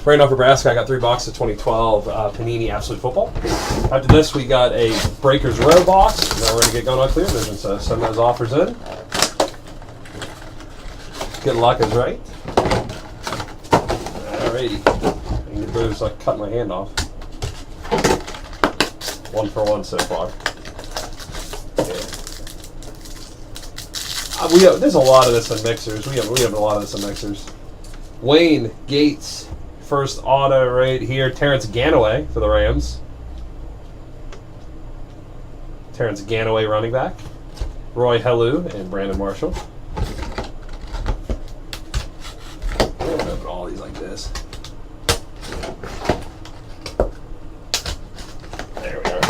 Right off of Brasco, I got 3 boxes of 2012 Panini Absolute Football. After this, we got a Breakers Row box. Now we're going to get going on Clear Vision, so send those offers in. Good luck is right. Alrighty. I can get those like cutting my hand off. 1 for 1 so far. Yeah. There's a lot of this in mixers. We have a lot of this in mixers. Wayne Gates, first auto right here. Terrence Ganaway for the Rams. Terrence Ganaway, running back. Roy Helu and Brandon Marshall. Open all these like this. There we are.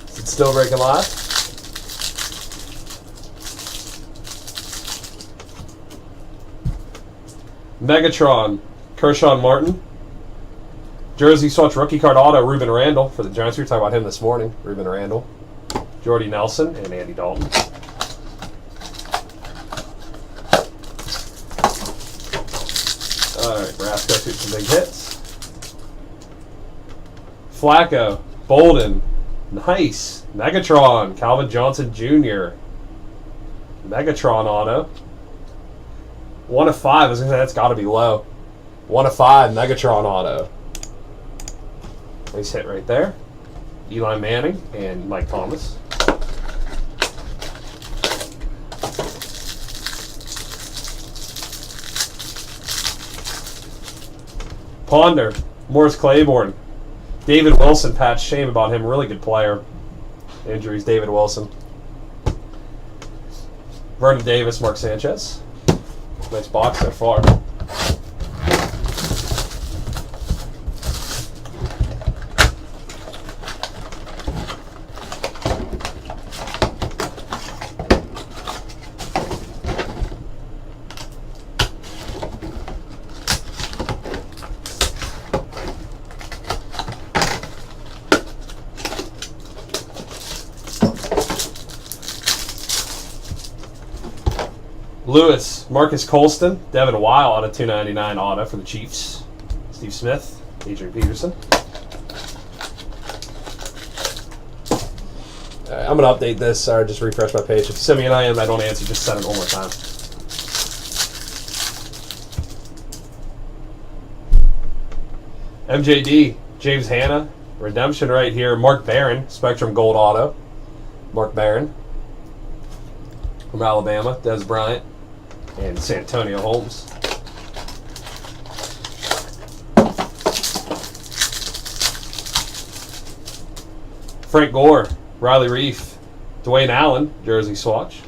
Is it still breaking live? Megatron, Kershawn Martin. Jersey Swatch rookie card auto, Ruben Randall for the Giants. We were talking about him this morning. Ruben Randall. Jordy Nelson and Andy Dalton. Alright, Brasco shoots some big hits. Flacco, Bolden. Nice. Megatron, Calvin Johnson Jr. Megatron auto. 1 of 5. I was going to say that's got to be low. 1 of 5, Megatron auto. Nice hit right there. Eli Manning and Mike Thomas. Ponder, Morris Claiborne. David Wilson patch. Shame about him. Really good player. Injuries, David Wilson. Vernon Davis, Mark Sanchez. Nice box so far. Lewis, Marcus Colston, Devin Weil out of 299 auto for the Chiefs. Steve Smith, Adrian Peterson. Right, I'm going to update this. Sorry, just refresh my page. If you send me an IM I don't answer, just send it one more time. MJD, James Hanna, redemption right here. Mark Barron, Spectrum Gold auto. Mark Barron. From Alabama, Des Bryant. And Santonio Holmes. Frank Gore, Riley Reif, Dwayne Allen, Jersey Swatch,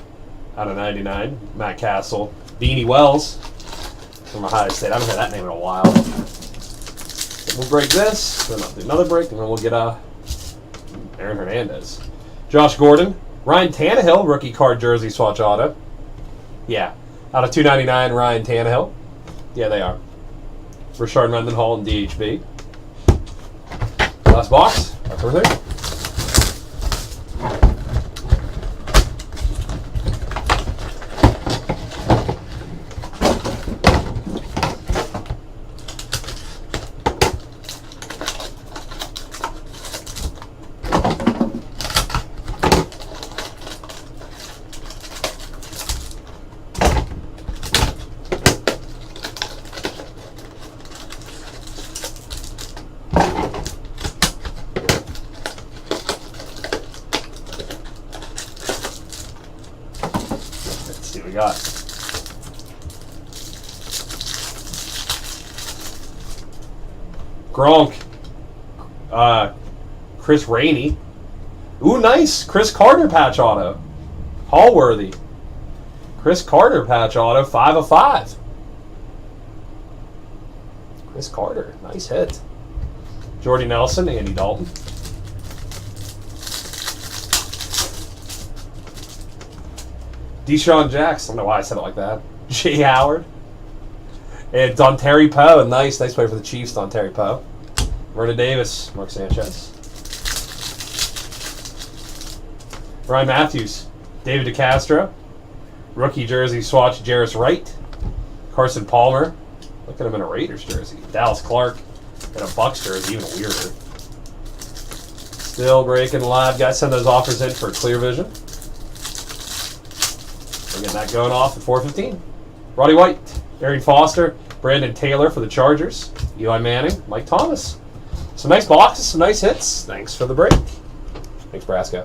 out of 99. Matt Castle, Beanie Wells from Ohio State. I haven't heard that name in a while. We'll break this, then I'll do another break, and then we'll get Aaron Hernandez. Josh Gordon, Ryan Tannehill, rookie card Jersey Swatch auto. Yeah. Out of 299, Ryan Tannehill. Yeah, they are. Rashard Mendenhall and DHB. Last box. That's everything. We got Gronk, Chris Rainey. Ooh, nice. Chris Carter patch auto. Hallworthy. Chris Carter patch auto, 5 of 5. Chris Carter, nice hit. Jordy Nelson, Andy Dalton. Deshaun Jackson, I don't know why I said it like that. Jay Howard. And Dontari Poe, nice play for the Chiefs, Dontari Poe. Vernon Davis, Mark Sanchez. Ryan Matthews, David DeCastro. Rookie jersey swatch, Jarris Wright. Carson Palmer. Look at him in a Raiders jersey. Dallas Clark in a Bucks jersey, even weirder. Still breaking live. Guys, send those offers in for Clear Vision. We're getting that going off at 4:15. Roddy White, Arian Foster, Brandon Taylor for the Chargers, Eli Manning, Mike Thomas. Some nice boxes, some nice hits. Thanks for the break. Thanks, Brasco.